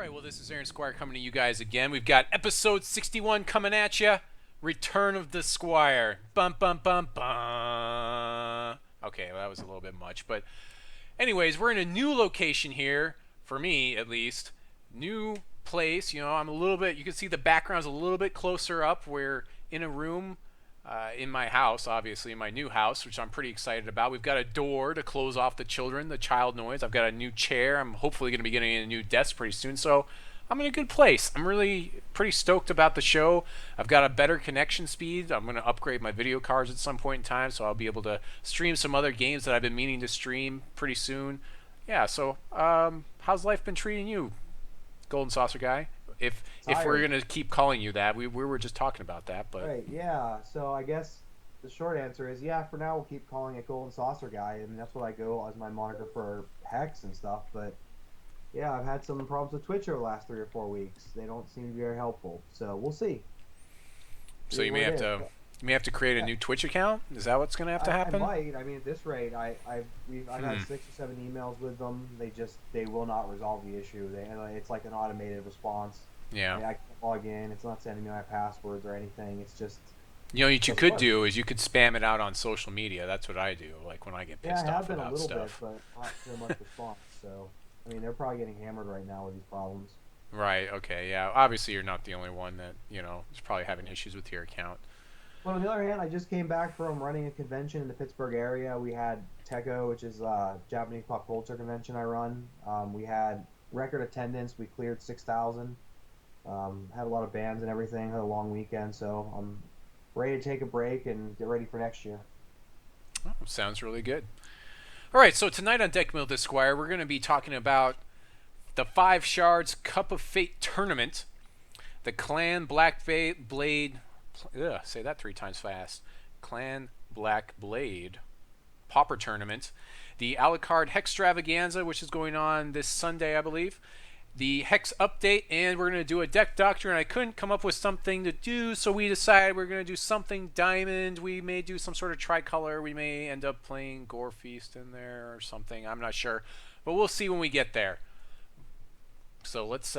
right, well, this is Aaron Squire coming to you guys again. We've got episode 61 coming at you. Return of the Squire. Bum, bum, bum, bum. Okay, well, that was a little bit much. But anyways, we're in a new location here, for me at least. New place. You know, I'm a little bit, you can see the background's a little bit closer up. We're in a room in my house, obviously, in my new house, which I'm pretty excited about. We've got a door to close off the children, the child noise. I've got a new chair. I'm hopefully going to be getting a new desk pretty soon. So I'm in a good place. I'm really pretty stoked about the show. I've got a better connection speed. I'm going to upgrade my video cards at some point in time, so I'll be able to stream some other games that I've been meaning to stream pretty soon. Yeah, so how's life been treating you, Golden Saucer Guy? If we're gonna keep calling you that, we were just talking about that, but Right, yeah. So I guess the short answer is yeah. For now, we'll keep calling it Golden Saucer Guy, and that's what I go as my moniker for Hex and stuff. But yeah, I've had some problems with Twitch over the last 3 or 4 weeks. They don't seem to be very helpful. So we'll see. so you may have to create a new Twitch account. Is that what's gonna have to happen? I might. I mean, at this rate, I've had 6 or 7 emails with them. They will not resolve the issue. It's like an automated response. Yeah. I can't log in. It's not sending me my passwords or anything. It's just. You know what you could do is you could spam it out on social media. That's what I do. Like when I get pissed off about stuff. Bit, but not so much response. So, I mean, they're probably getting hammered right now with these problems. Right. Okay. Yeah. Obviously, you're not the only one that is probably having issues with your account. Well, on the other hand, I just came back from running a convention in the Pittsburgh area. We had Teco, which is a Japanese pop culture convention I run. We had record attendance. We cleared 6,000. Had a lot of bands and everything. Had a long weekend, so I'm ready to take a break and get ready for next year. Oh, sounds really good. All right, so tonight on Deck Builder Squire, we're going to be talking about the 5 Shards Cup of Fate tournament, the Clan Black Blade. Say that 3 times fast. Clan Black Blade Pauper tournament, the Alucard Hexstravaganza, which is going on this Sunday, I believe. The Hex update, and we're going to do a Deck Doctor, and I couldn't come up with something to do, so we decided we're going to do something Diamond. We may do some sort of tricolor. We may end up playing Gore Feast in there or something. I'm not sure, but we'll see when we get there. So let's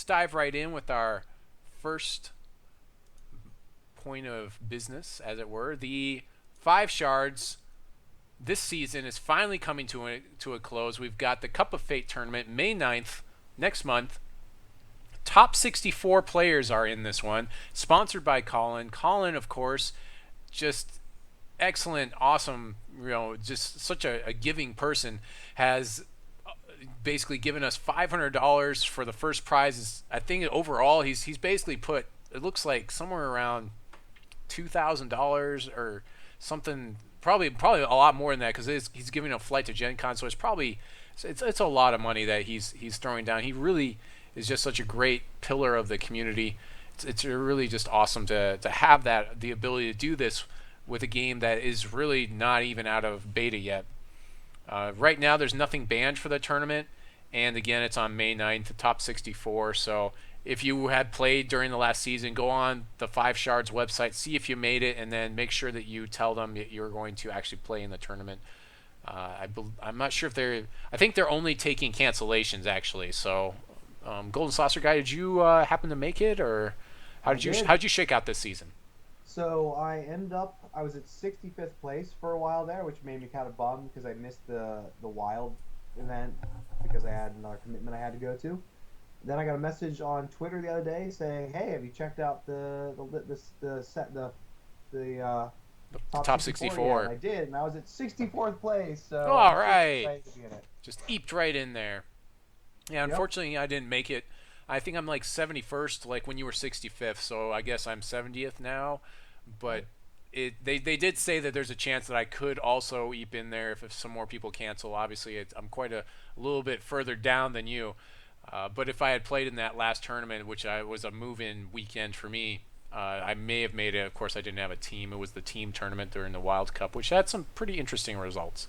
dive right in with our first point of business, as it were. The 5 Shards this season is finally coming to a close. We've got the Cup of Fate tournament, May 9th. Next month. Top 64 players are in this one, sponsored by Colin. Colin, of course, just excellent, awesome, just such a giving person, has basically given us $500 for the first prizes. I think overall he's basically put, it looks like somewhere around $2,000 or something, probably a lot more than that, because he's giving a flight to Gen Con, so it's a lot of money that he's throwing down. He really is just such a great pillar of the community. It's really just awesome to have the ability to do this with a game that is really not even out of beta yet. Right now, there's nothing banned for the tournament, and again, it's on May 9th, the top 64. So if you had played during the last season, go on the 5 Shards website, see if you made it, and then make sure that you tell them that you're going to actually play in the tournament. I'm not sure if I think they're only taking cancellations, actually. So, Golden Saucer Guy, did you happen to make it, or how'd you shake out this season? So I was at 65th place for a while there, which made me kind of bummed because I missed the Wild event because I had another commitment I had to go to. Then I got a message on Twitter the other day saying, "Hey, have you checked out the top 64. Yeah, I did, and I was at 64th place. So all right, just eeped right in there. Yeah, unfortunately, Yep. I didn't make it. I think I'm like 71st, like when you were 65th. So I guess I'm 70th now. But they did say that there's a chance that I could also eep in there if some more people cancel. Obviously, I'm quite a little bit further down than you. But if I had played in that last tournament, which was a move-in weekend for me, I may have made it. Of course, I didn't have a team. It was the team tournament during the Wild Cup, which had some pretty interesting results.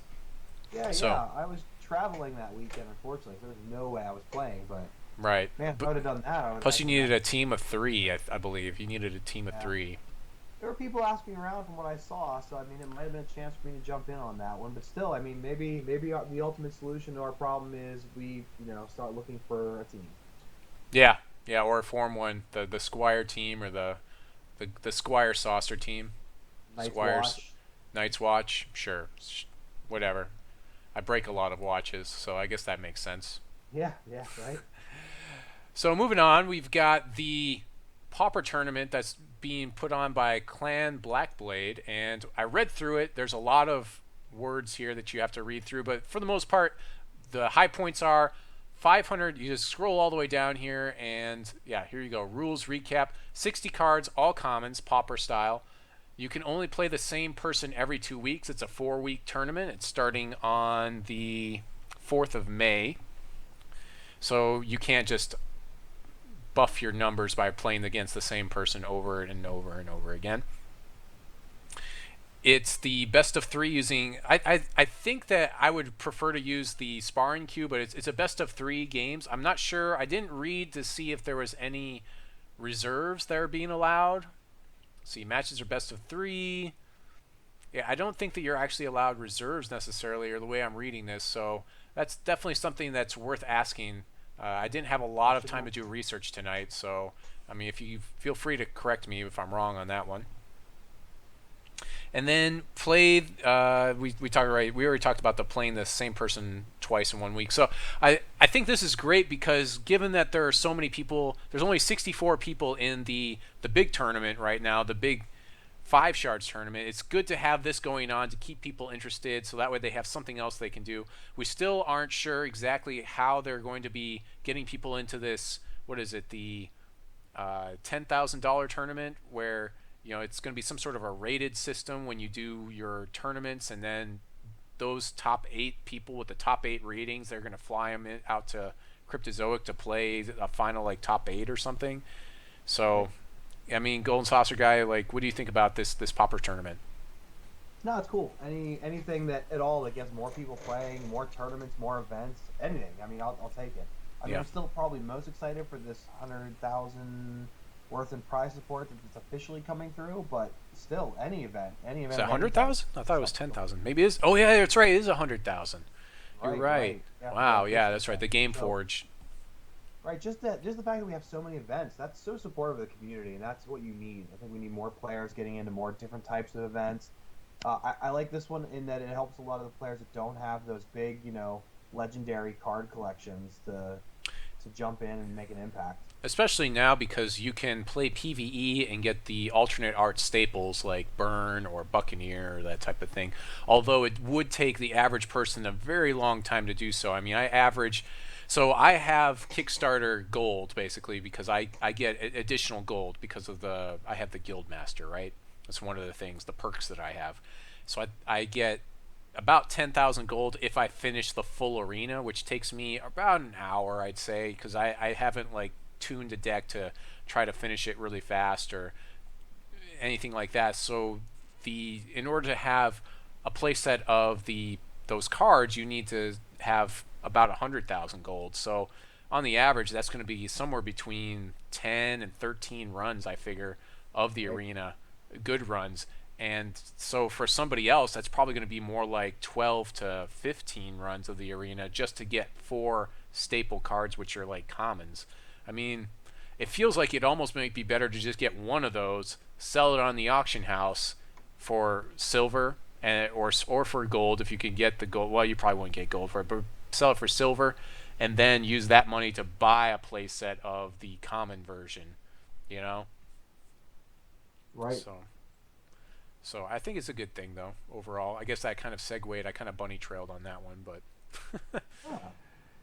Yeah, I was traveling that weekend, unfortunately. So there was no way I was playing, but right. Man, if I would have done that. Plus, you needed a team of 3, I believe. You needed a team of 3. There were people asking around from what I saw, so I mean, it might have been a chance for me to jump in on that one. But still, I mean, maybe the ultimate solution to our problem is we, start looking for a team. Yeah, yeah, or form one, the Squire team or the Squire Saucer team. Night's Squire's Watch. Night's Watch, sure, whatever. I break a lot of watches, so I guess that makes sense. Yeah, yeah, right. So moving on, we've got the Pauper tournament that's being put on by Clan Blackblade, and I read through it. There's a lot of words here that you have to read through, but for the most part, the high points are 500. You just scroll all the way down here, and yeah, here you go. Rules recap: 60 cards, all commons, Pauper style. You can only play the same person every 2 weeks. It's a 4-week tournament. It's starting on the 4th of May. So you can't just buff your numbers by playing against the same person over and over and over again. It's the best of 3 using. I think that I would prefer to use the sparring queue, but it's a best of 3 games. I'm not sure. I didn't read to see if there was any reserves that are being allowed. See, matches are best of 3. Yeah, I don't think that you're actually allowed reserves necessarily, or the way I'm reading this. So that's definitely something that's worth asking. I didn't have a lot of time to do research tonight, so I mean, if you feel free to correct me if I'm wrong on that one. And then played. We talked right. We already talked about the playing the same person twice in 1 week. So I think this is great because given that there are so many people, there's only 64 people in the big tournament right now, the big 5 shards tournament. It's good to have this going on to keep people interested, so that way they have something else they can do. We still aren't sure exactly how they're going to be getting people into this. What is it? The $10,000 tournament where it's going to be some sort of a rated system when you do your tournaments, and then those top 8 people with the top 8 ratings, they're going to fly them out to Cryptozoic to play a final like top 8 or something. So, I mean, Golden Saucer guy, like, what do you think about this Pauper tournament? No, it's cool. Anything that at all that gets more people playing, more tournaments, more events, anything. I mean, I'll take it. I mean, Yeah. I'm still probably most excited for this 100,000 worth in prize support that's officially coming through. But still, any Is event it of any type. 100,000? I thought it was 10,000. Maybe it is. Oh yeah, that's right. It is 100,000. You're Right, right. right. Yeah, yeah, Wow. Yeah, appreciate that's right. that. The Game So, Forge. right, just the fact that we have so many events, that's so supportive of the community, and that's what you need. I think we need more players getting into more different types of events. I like this one in that it helps a lot of the players that don't have those big, legendary card collections to jump in and make an impact. Especially now because you can play PVE and get the alternate art staples like Burn or Buccaneer or that type of thing. Although it would take the average person a very long time to do so. I mean, so I have Kickstarter gold basically because I get additional gold because of I have the Guild Master, right? That's one of the things, the perks that I have. So I get about 10,000 gold if I finish the full arena, which takes me about an hour, I'd say, because I haven't like tuned a deck to try to finish it really fast or anything like that. So in order to have a playset of those cards, you need to have about 100,000 gold. So on the average, that's going to be somewhere between 10 and 13 runs, I figure, of the Right. arena, good runs. And so for somebody else, that's probably going to be more like 12 to 15 runs of the arena just to get 4 staple cards, which are like commons. I mean, it feels like it almost might be better to just get one of those, sell it on the auction house for silver, or for gold if you can get the gold. Well, you probably wouldn't get gold for it, but sell it for silver, and then use that money to buy a playset of the common version. You know, Right. so so I think it's a good thing though overall. I guess I kind of segued. I kind of bunny trailed on that one, but Yeah.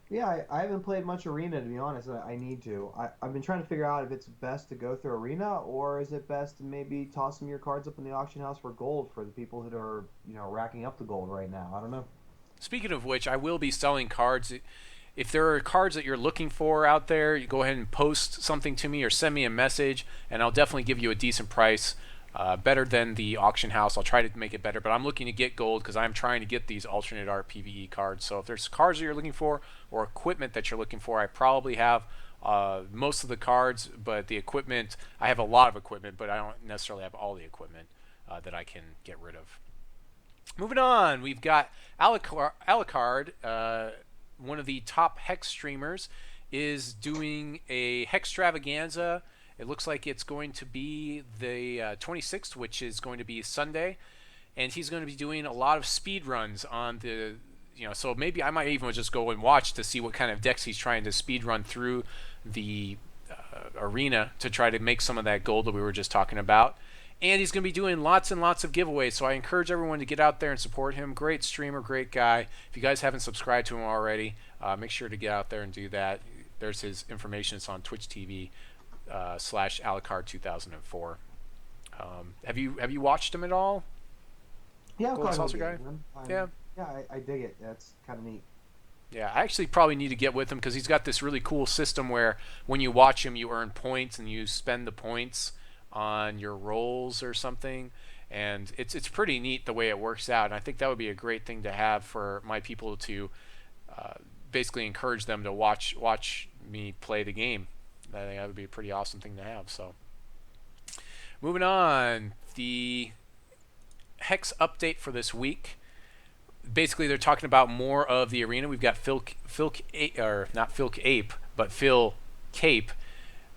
Yeah, I haven't played much Arena to be honest. I need to. I've been trying to figure out if it's best to go through Arena or is it best to maybe toss some of your cards up in the auction house for gold for the people that are, racking up the gold right now. I don't know. speaking of which, I will be selling cards. If there are cards that you're looking for out there, you go ahead and post something to me or send me a message, and I'll definitely give you a decent price. Better than the auction house. I'll try to make it better, but I'm looking to get gold because I'm trying to get these alternate art PVE cards. So if there's cards that you're looking for or equipment that you're looking for, I probably have most of the cards, but the equipment, I have a lot of equipment, but I don't necessarily have all the equipment that I can get rid of. Moving on, we've got Alucard, one of the top Hex streamers is doing a Hexstravaganza. It looks like it's going to be the 26th, which is going to be Sunday, and he's going to be doing a lot of speed runs on the, so maybe I might even just go and watch to see what kind of decks he's trying to speed run through the arena to try to make some of that gold that we were just talking about. And he's going to be doing lots and lots of giveaways, so I encourage everyone to get out there and support him. Great streamer, great guy. If you guys haven't subscribed to him already, make sure to get out there and do that. There's his information. It's on Twitch TV / Alucard 2004. Have you watched him at all? Yeah, Golden Saucer guy? Yeah. Yeah, I dig it. That's kind of neat. Yeah, I actually probably need to get with him because he's got this really cool system where when you watch him, you earn points and you spend the points on your rolls or something, and it's pretty neat the way it works out. And I think that would be a great thing to have for my people to basically encourage them to watch me play the game. I think that would be a pretty awesome thing to have. So moving on, the Hex update for this week. Basically, they're talking about more of the arena. We've got Phil Cape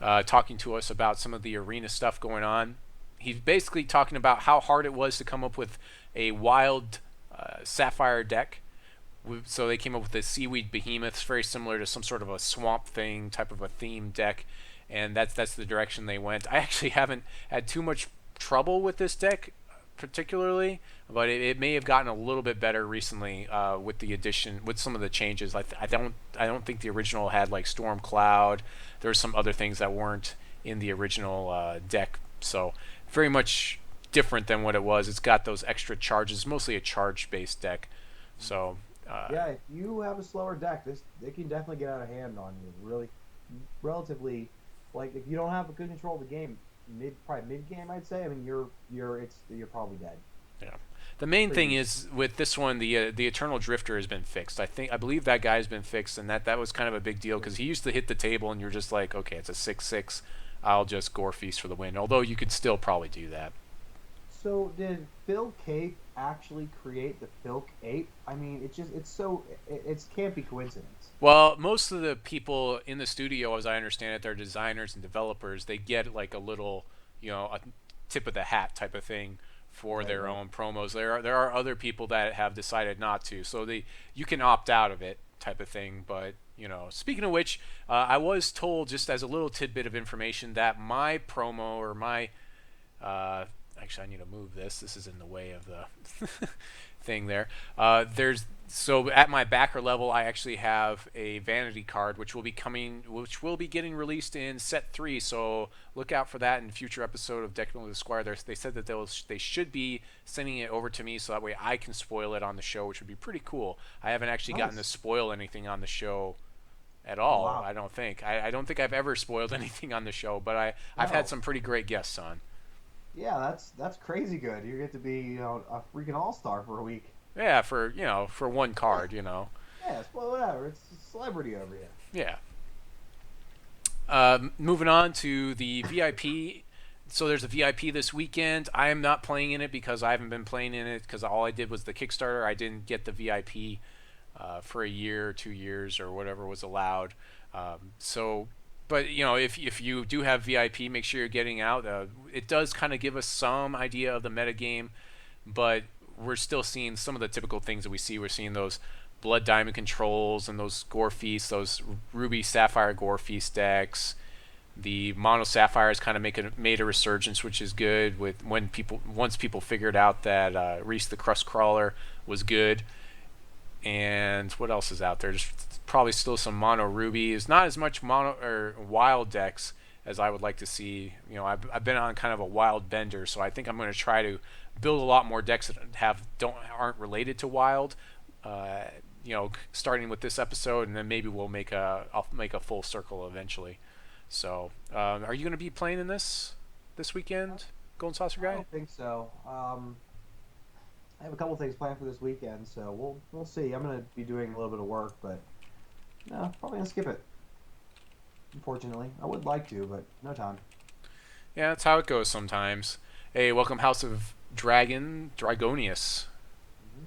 talking to us about some of the arena stuff going on. He's basically talking about how hard it was to come up with a wild sapphire deck. So they came up with a seaweed behemoth, very similar to some sort of a swamp thing type of a theme deck, and that's the direction they went. I actually haven't had too much trouble with this deck particularly, but it may have gotten a little bit better recently with the addition, with some of the changes. I don't think the original had like Storm Cloud. There were some other things that weren't in the original deck, so very much different than what it was. It's got those extra charges, mostly a charge-based deck. So yeah, if you have a slower deck, it can definitely get out of hand on you. Really, relatively, like if you don't have a good control of the game, probably mid game, I'd say. I mean, you're probably dead. Yeah. The main thing is with this one, the Eternal Drifter has been fixed. I believe that guy has been fixed, and that was kind of a big deal because he used to hit the table, and you're just like, okay, it's a 6/6. I'll just Gore Feast for the win. Although you could still probably do that. So did Phil Cape actually create the Filk Ape? I mean, it can't be coincidence. Well, most of the people in the studio, as I understand it, they're designers and developers. They get like a little, a tip of the hat type of thing for their own promos. There are other people that have decided not to, so you can opt out of it type of thing. But speaking of which, I was told, just as a little tidbit of information, that my promo or my actually, I need to move this. This is in the way of the thing there. So at my backer level, I actually have a vanity card, which will be getting released in set 3. So look out for that in a future episode of Deck Builder Squire. They said that they should be sending it over to me, so that way I can spoil it on the show, which would be pretty cool. I haven't actually gotten to spoil anything on the show at all. Wow. I don't think. I don't think I've ever spoiled anything on the show, but I've had some pretty great guests on. Yeah, that's crazy good. You get to be a freaking all-star for a week. Yeah, for one card, Yeah, well, whatever. It's a celebrity over here. Yeah. Moving on to the VIP. So there's a VIP this weekend. I am not playing in it because I haven't been playing in it because all I did was the Kickstarter. I didn't get the VIP for a year or 2 years or whatever was allowed. But if you do have VIP, make sure you're getting out. It does kind of give us some idea of the metagame, but we're still seeing some of the typical things that we see. We're seeing those Blood Diamond controls and those Gore Feasts, those Ruby Sapphire Gore Feast decks. The Mono Sapphire has kind of made a resurgence, which is good. Once people figured out that Reese the Crust Crawler was good. And what else is out there? Just probably still some mono rubies. Not as much mono or wild decks as I would like to see. I've been on kind of a wild bender, so I think I'm going to try to build a lot more decks that aren't related to wild. Starting with this episode, and then maybe I'll make a full circle eventually. So, are you going to be playing in this weekend, Golden Saucer guy? I don't think so. I have a couple things planned for this weekend, so we'll see. I'm going to be doing a little bit of work, but no, probably going to skip it. Unfortunately. I would like to, but no time. Yeah, that's how it goes sometimes. Hey, welcome House of Dragonius.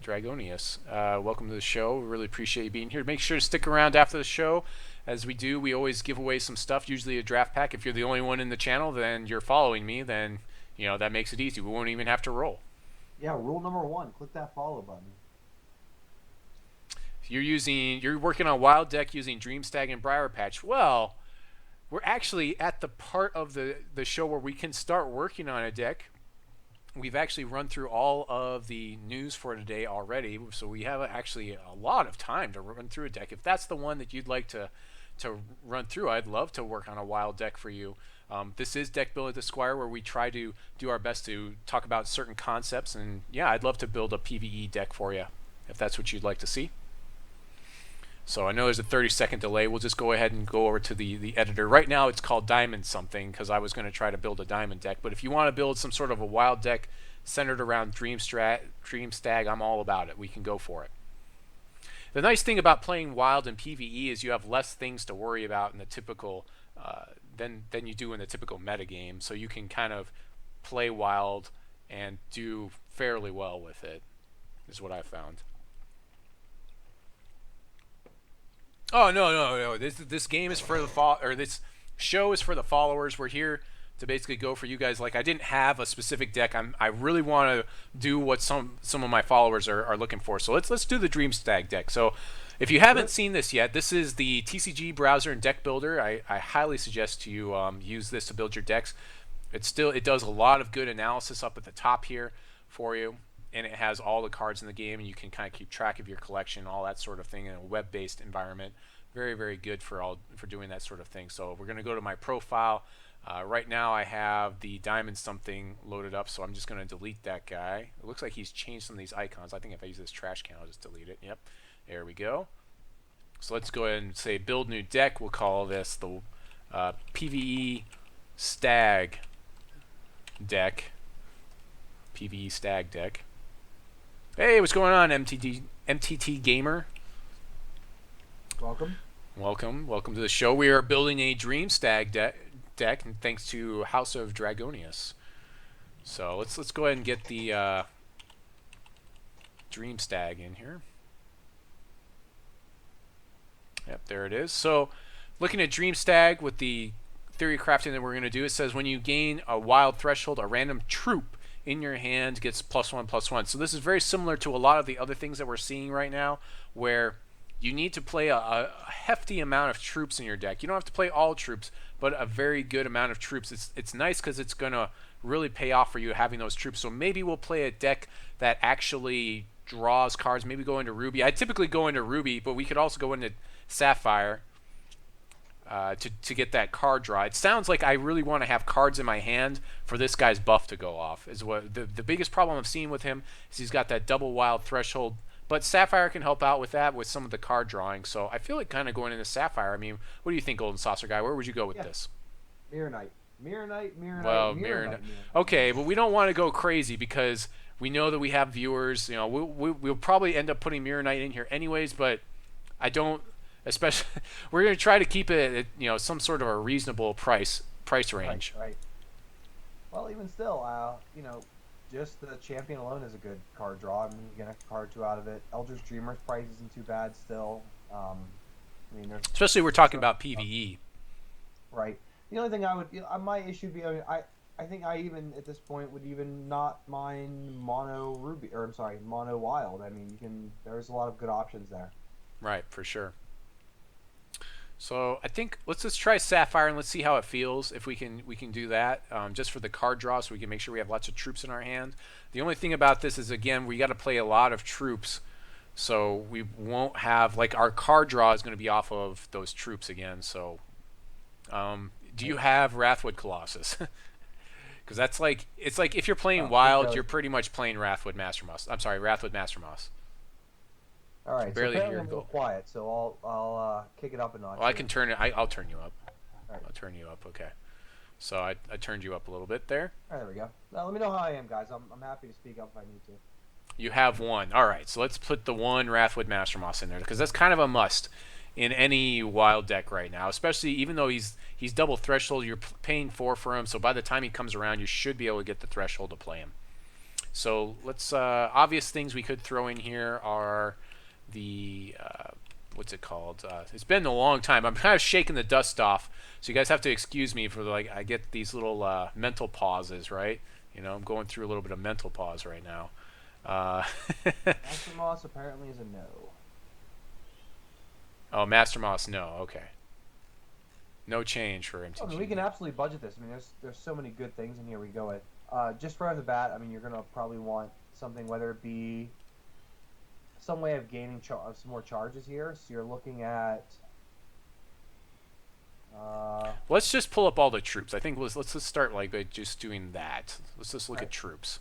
Dragonius. Welcome to the show. We really appreciate you being here. Make sure to stick around after the show. As we do, we always give away some stuff, usually a draft pack. If you're the only one in the channel, then you're following me, then that makes it easy. We won't even have to roll. Yeah, rule number 1, click that follow button. You're working on Wild Deck using Dream Stag and Briar Patch. Well, we're actually at the part of the show where we can start working on a deck. We've actually run through all of the news for today already, so we have actually a lot of time to run through a deck. If that's the one that you'd like to run through, I'd love to work on a wild deck for you. This is Deck Build at the Squire, where we try to do our best to talk about certain concepts, and yeah, I'd love to build a PVE deck for you if that's what you'd like to see. So I know there's a 30-second delay. We'll just go ahead and go over to the editor. Right now it's called Diamond something because I was going to try to build a Diamond deck. But if you want to build some sort of a wild deck centered around Dream Stag, I'm all about it. We can go for it. The nice thing about playing wild in PvE is you have less things to worry about in the typical than you do in the typical metagame. So you can kind of play wild and do fairly well with it, is what I found. Oh no! This game is for the this show is for the followers. We're here to basically go for you guys. Like, I didn't have a specific deck. I really want to do what some of my followers are looking for. So let's do the Dream Stag deck. So if you haven't seen this yet, this is the TCG browser and deck builder. I highly suggest you use this to build your decks. It does a lot of good analysis up at the top here for you. And it has all the cards in the game, and you can kind of keep track of your collection, all that sort of thing, in a web-based environment. Very, very good for doing that sort of thing. So we're going to go to my profile. Right now I have the Diamond something loaded up, so I'm just going to delete that guy. It looks like he's changed some of these icons. I think if I use this trash can, I'll just delete it. Yep, there we go. So let's go ahead and say build new deck. We'll call this the PVE Stag deck. PVE Stag deck. Hey, what's going on, MTT Gamer? Welcome. Welcome to the show. We are building a Dream Stag deck, and thanks to House of Dragonius. So let's go ahead and get the Dream Stag in here. Yep, there it is. So looking at Dream Stag with the theory crafting that we're going to do, it says when you gain a wild threshold, a random troop in your hand gets +1/+1. So this is very similar to a lot of the other things that we're seeing right now, where you need to play a hefty amount of troops in your deck. You don't have to play all troops, but a very good amount of troops. It's nice because it's going to really pay off for you having those troops. So maybe we'll play a deck that actually draws cards. Maybe go into Ruby. I typically go into Ruby, but we could also go into Sapphire to get that card draw. It sounds like I really want to have cards in my hand for this guy's buff to go off. Is what the biggest problem I'm seeing with him is he's got that double wild threshold. But Sapphire can help out with that with some of the card drawing. So I feel like kind of going into Sapphire. I mean, what do you think, Golden Saucer Guy? Where would you go with this? Mirror Knight. Well, Mirror Knight. Okay, but we don't want to go crazy because we know that we have viewers. You know, we'll probably end up putting Mirror Knight in here anyways, but I don't. Especially, we're going to try to keep it at, some sort of a reasonable price range. Right. Well, even still, just the champion alone is a good card draw. I mean, you get a card 2 out of it. Eldritch Dreamer's price isn't too bad still. There's especially we're talking about PVE. Right. The only thing my issue would be, I think I even at this point would even not mind mono wild. I mean, there's a lot of good options there. Right, for sure. So I think let's just try Sapphire and let's see how it feels. If we can do that just for the card draw, so we can make sure we have lots of troops in our hand. The only thing about this is, again, we got to play a lot of troops, so we won't have our card draw is going to be off of those troops again. So do you have Wrathwood Colossus? Because it's like if you're playing wild, you're pretty much playing Wrathwood Master Moss. I'm sorry, Wrathwood Master Moss. All right, barely so hear I'm a little quiet, so I'll kick it up a notch. Well, I can turn it. I'll turn you up. All right. I'll turn you up. Okay. So I turned you up a little bit there. All right, there we go. Now let me know how I am, guys. I'm happy to speak up if I need to. You have one. All right. So let's put the one Wrathwood Master Moss in there because that's kind of a must in any wild deck right now. Especially even though he's double threshold, you're paying 4 for him. So by the time he comes around, you should be able to get the threshold to play him. So let's obvious things we could throw in here are the what's it called? It's been a long time. I'm kind of shaking the dust off, so you guys have to excuse me for like I get these little mental pauses, right? You know, I'm going through a little bit of mental pause right now. Master Moss apparently is a no. Oh, Master Moss, no. Okay. No change for MTG. I mean, we can absolutely budget this. I mean, there's so many good things in here we go with. Just right off the bat, I mean, you're gonna probably want something, whether it be some way of gaining some more charges here. So you're looking at. Let's just pull up all the troops. I think let's just start like by just doing that. Let's just look at troops.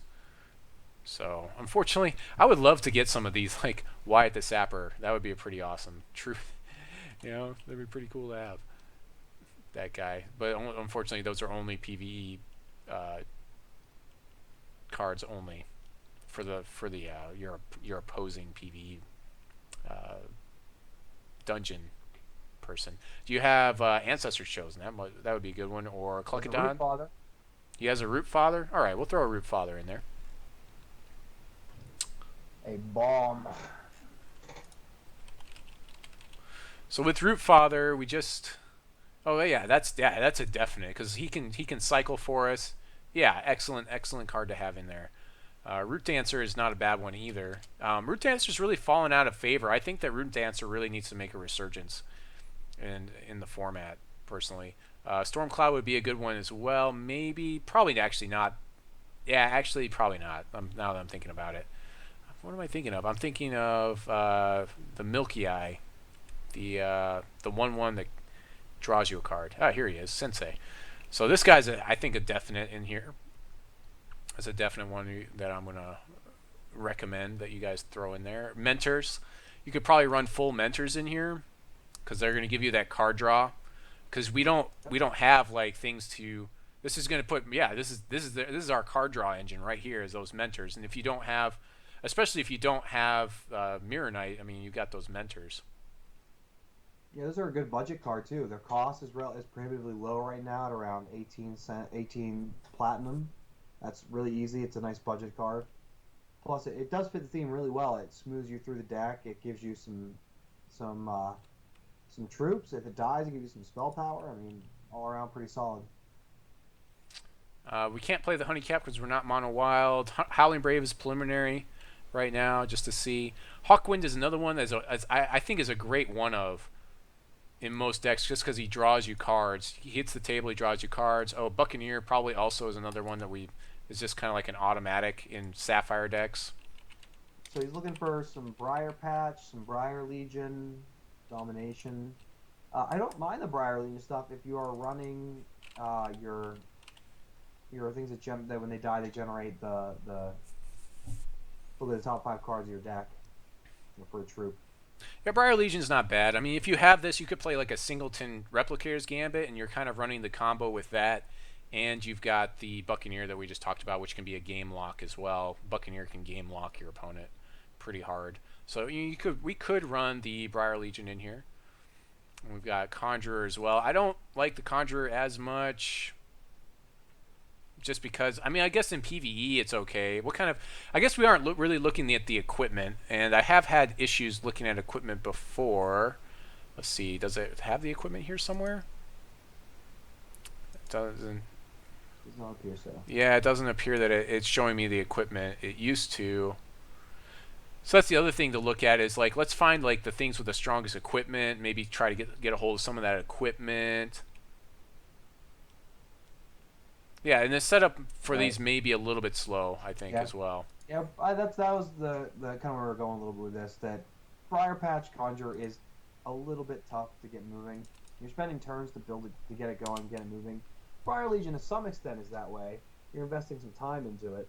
So, unfortunately, I would love to get some of these, like Wyatt the Sapper. That would be a pretty awesome troop. You know, that'd be pretty cool to have. That guy. But unfortunately, those are only PVE cards only for the your opposing PVE dungeon person. Do you have Ancestors Chosen? That would be a good one. Or Cluckadon. Rootfather. He has a Rootfather? Alright, we'll throw a Rootfather in there. A bomb. So with Rootfather, we just... Oh yeah, that's a definite, because he can cycle for us. Yeah, excellent card to have in there. Root Dancer is not a bad one either. Root Dancer's really fallen out of favor. I think that Root Dancer really needs to make a resurgence in the format, personally. Stormcloud would be a good one as well. Maybe, probably actually not. Yeah, actually probably not. Now that I'm thinking about it. What am I thinking of? I'm thinking of the Milky Eye, the 1/1 that draws you a card. Ah, here he is, Sensei. So this guy's I think a definite in here. That's a definite one that I'm gonna recommend that you guys throw in there. Mentors, you could probably run full mentors in here because they're gonna give you that card draw. Because we don't have like things to. This is gonna put this is our card draw engine right here is those mentors. And if you don't have, especially if you don't have Mirror Knight, I mean you've got those mentors. Yeah, those are a good budget card too. Their cost is prohibitively low right now at around 18 platinum. That's really easy. It's a nice budget card. Plus, it does fit the theme really well. It smooths you through the deck. It gives you some troops. If it dies, it gives you some spell power. I mean, all around pretty solid. We can't play the Honeycap because we're not mono wild. Howling Brave is preliminary right now just to see. Hawkwind is another one I think is a great one of in most decks just because he draws you cards. He hits the table, he draws you cards. Oh, Buccaneer probably also is another one that is just kind of like an automatic in Sapphire decks. So he's looking for some Briar Patch, some Briar Legion, Domination. I don't mind the Briar Legion stuff if you are running your things that when they die they generate the top 5 cards of your deck for a troop. Yeah, Briar Legion's not bad. I mean, if you have this, you could play like a Singleton Replicator's Gambit, and you're kind of running the combo with that. And you've got the Buccaneer that we just talked about, which can be a game lock as well. Buccaneer can game lock your opponent pretty hard. So we could run the Briar Legion in here. And we've got Conjurer as well. I don't like the Conjurer as much, just because, I mean, I guess in PvE it's okay. I guess we aren't really looking at the equipment, and I have had issues looking at equipment before. Let's see, does it have the equipment here somewhere? It doesn't. Does not appear so. Yeah, it doesn't appear that it's showing me the equipment. It used to. So that's the other thing to look at is like, let's find like the things with the strongest equipment, maybe try to get a hold of some of that equipment. Yeah, and the setup for these may be a little bit slow, I think, as well. Yeah, that was the kind of where we're going a little bit with this. That Briar Patch Conjurer is a little bit tough to get moving. You're spending turns to build it, to get it going, get it moving. Briar Legion, to some extent, is that way. You're investing some time into it.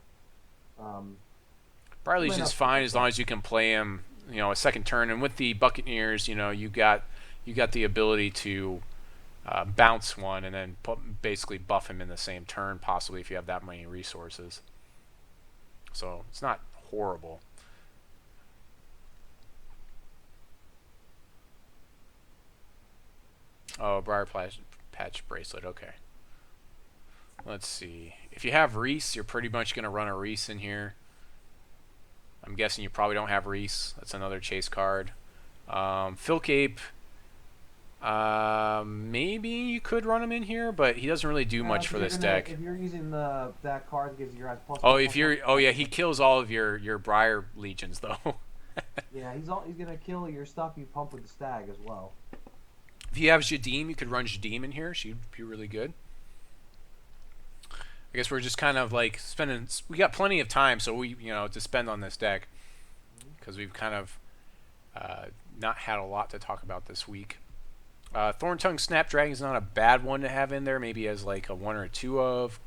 Briar Legion's fine as long as you can play him, a second turn. And with the Buccaneers, you got the ability to bounce one and then basically buff him in the same turn, possibly if you have that many resources. So it's not horrible. Oh, Briar Patch Bracelet, okay. Let's see. If you have Reese, you're pretty much going to run a Reese in here. I'm guessing you probably don't have Reese. That's another chase card. Philcape, maybe you could run him in here, but he doesn't really do much for this deck. If you're using that card that gives you guys plus. Oh, if you're, oh yeah, he kills all of your Briar Legions though. Yeah, he's gonna kill your stuff you pump with the stag as well. If you have Jadim, you could run Jadim in here. She'd be really good. I guess we're just kind of like spending. We got plenty of time, so we to spend on this deck because we've kind of not had a lot to talk about this week. Thorntongue Snapdragon is not a bad one to have in there. Maybe as like a 1 or 2 of.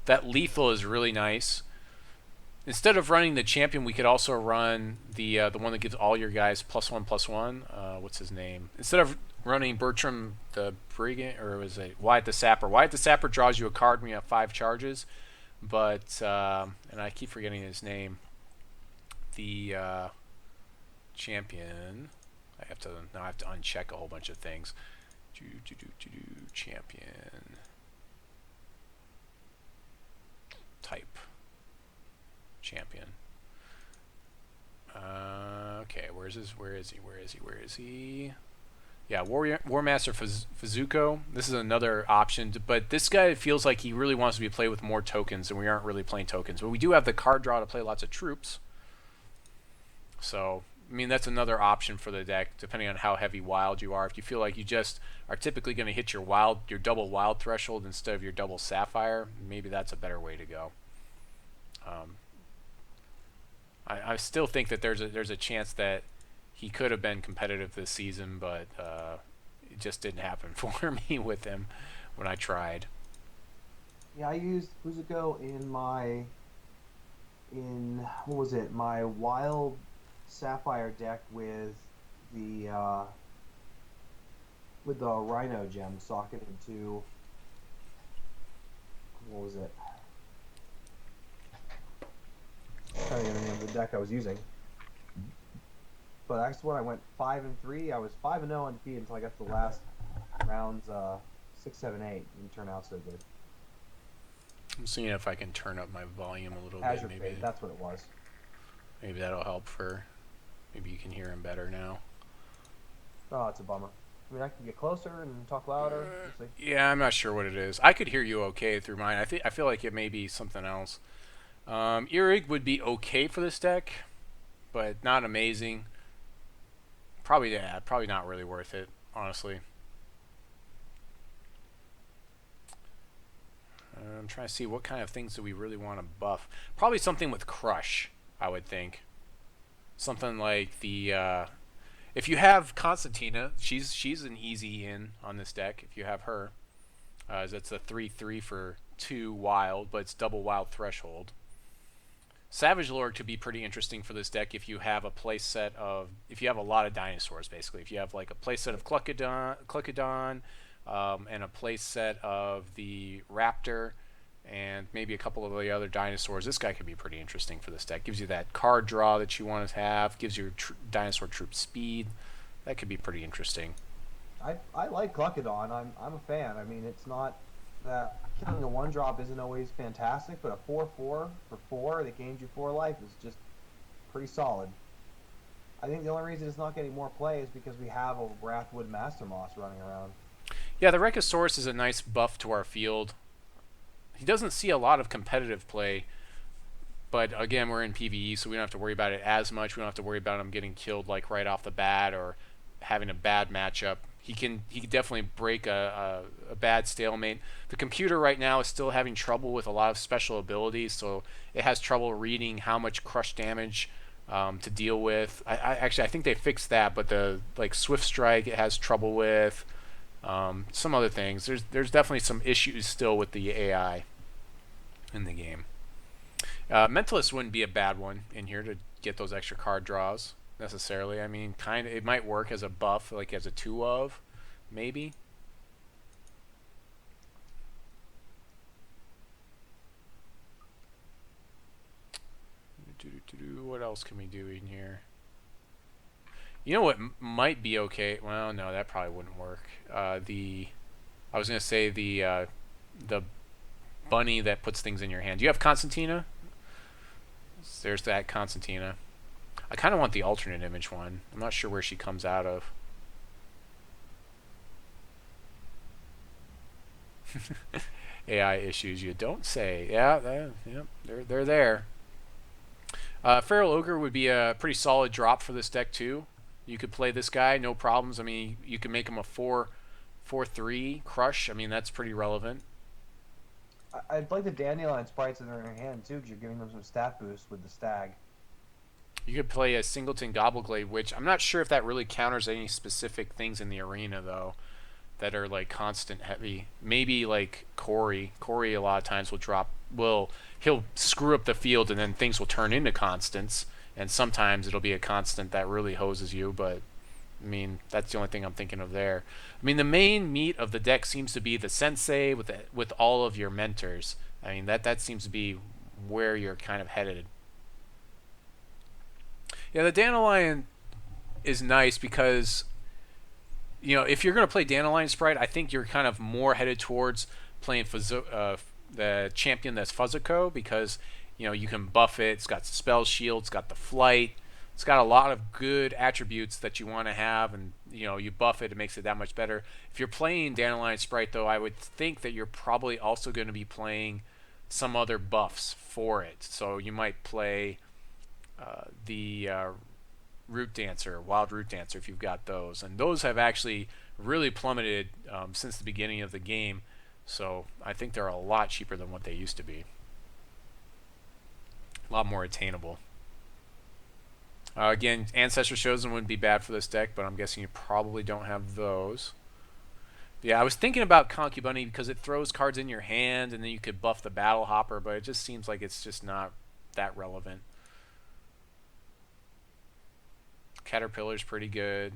That lethal is really nice. Instead of running the champion, we could also run the one that gives all your guys +1/+1. What's his name? Instead of running Bertram the Brigand, or was it Wyatt the Sapper? Wyatt the Sapper draws you a card when you have 5 charges, but and I keep forgetting his name. The champion. I have to uncheck a whole bunch of things. Champion type. Champion. Okay, where is he? Yeah, Warmaster Fuzzuko. This is another option, but this guy feels like he really wants to be played with more tokens, and we aren't really playing tokens. But we do have the card draw to play lots of troops. So, I mean, that's another option for the deck, depending on how heavy wild you are. If you feel like you just are typically going to hit your double wild threshold instead of your double sapphire, maybe that's a better way to go. I still think that there's a chance that he could have been competitive this season, but it just didn't happen for me with him when I tried. Yeah, I used Fuzzuko in my wild sapphire deck with the Rhino gem socketed to, what was it? I'm trying to get the name of the deck I was using. But that's when I went 5-3. I was 5-0 undefeated until I got to the last rounds 6, 7, 8. Didn't turn out so good. I'm seeing if I can turn up my volume a little Azure bit. Maybe Fate, that's what it was. Maybe that'll help for. Maybe you can hear him better now. Oh, it's a bummer. I mean, I can get closer and talk louder. Yeah, I'm not sure what it is. I could hear you okay through mine. I feel like it may be something else. Earig would be okay for this deck, but not amazing. Probably not really worth it, honestly. I'm trying to see what kind of things do we really want to buff. Probably something with Crush, I would think. Something like the if you have Constantina, she's an easy in on this deck if you have her. That's a 3/3 for 2 wild, but it's double wild threshold. Savage Lord could be pretty interesting for this deck if you have a play set of, if you have a lot of dinosaurs, basically. If you have like a play set of Cluckadon and a play set of the Raptor and maybe a couple of the other dinosaurs, this guy could be pretty interesting for this deck. Gives you that card draw that you want to have, gives your dinosaur troop speed. That could be pretty interesting. I like Cluckadon. I'm a fan. I mean, it's not that killing a 1-drop isn't always fantastic, but a 4/4 for 4 that gains you 4 life is just pretty solid. I think the only reason it's not getting more play is because we have a Wrathwood Master Moss running around. Yeah, the Wreckasaurus is a nice buff to our field. He doesn't see a lot of competitive play, but again, we're in PvE, so we don't have to worry about it as much. We don't have to worry about him getting killed like right off the bat or having a bad matchup. He can definitely break a bad stalemate. The computer right now is still having trouble with a lot of special abilities, so it has trouble reading how much crush damage to deal with. I think they fixed that, but the Swift Strike it has trouble with. Some other things. There's definitely some issues still with the AI in the game. Mentalist wouldn't be a bad one in here to get those extra card draws necessarily. I mean, it might work as a buff, like as a 2 of, maybe. What else can we do in here? You know what might be okay? Well, no, that probably wouldn't work. I was gonna say the bunny that puts things in your hand. Do you have Constantina? There's that Constantina. I kind of want the alternate image one. I'm not sure where she comes out of. AI issues, you don't say. Yeah, they're there. Feral Ogre would be a pretty solid drop for this deck too. You could play this guy, no problems. I mean, you could make him a 4/3 crush. I mean, that's pretty relevant. I'd like the Dandelion sprites in their hand too, because you're giving them some stat boost with the Stag. You could play a Singleton Gobbleglade, which I'm not sure if that really counters any specific things in the arena though, that are like constant heavy. Maybe like Corey. Corey a lot of times he'll screw up the field and then things will turn into constants, and sometimes it'll be a constant that really hoses you, but I mean, that's the only thing I'm thinking of there. I mean, the main meat of the deck seems to be the Sensei with all of your mentors. I mean, that seems to be where you're kind of headed. Yeah, the Dandelion is nice because, you know, if you're going to play Dandelion Sprite, I think you're kind of more headed towards playing the champion that's Fuzzuko, because, you know, you can buff it. It's got Spellshield, it's got the flight, it's got a lot of good attributes that you want to have, and, you know, you buff it, it makes it that much better. If you're playing Dandelion Sprite, though, I would think that you're probably also going to be playing some other buffs for it. So you might play the Root Dancer, Wild Root Dancer, if you've got those. And those have actually really plummeted since the beginning of the game. So I think they're a lot cheaper than what they used to be. A lot more attainable. Again, Ancestor Chosen wouldn't be bad for this deck, but I'm guessing you probably don't have those. Yeah, I was thinking about Concubunny because it throws cards in your hand, and then you could buff the Battle Hopper, but it just seems like it's just not that relevant. Caterpillar's pretty good.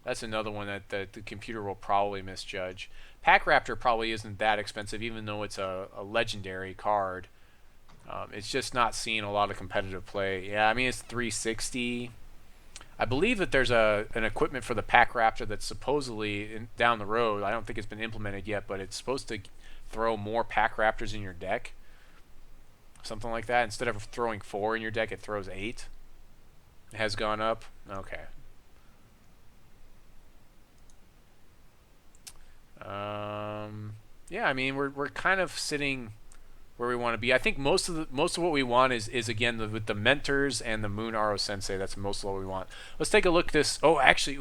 That's another one that the computer will probably misjudge. Pack Raptor probably isn't that expensive, even though it's a legendary card. It's just not seeing a lot of competitive play. Yeah, I mean, it's 360. I believe that there's an equipment for the Pack Raptor that's supposedly down the road. I don't think it's been implemented yet, but it's supposed to throw more Pack Raptors in your deck. Something like that. Instead of throwing 4 in your deck, it throws 8. It has gone up. Okay. Yeah, I mean, we're kind of sitting where we want to be. I think most of what we want is again with the mentors and the Moon'ariu Sensei. That's most of what we want. Let's take a look at this. Oh, actually,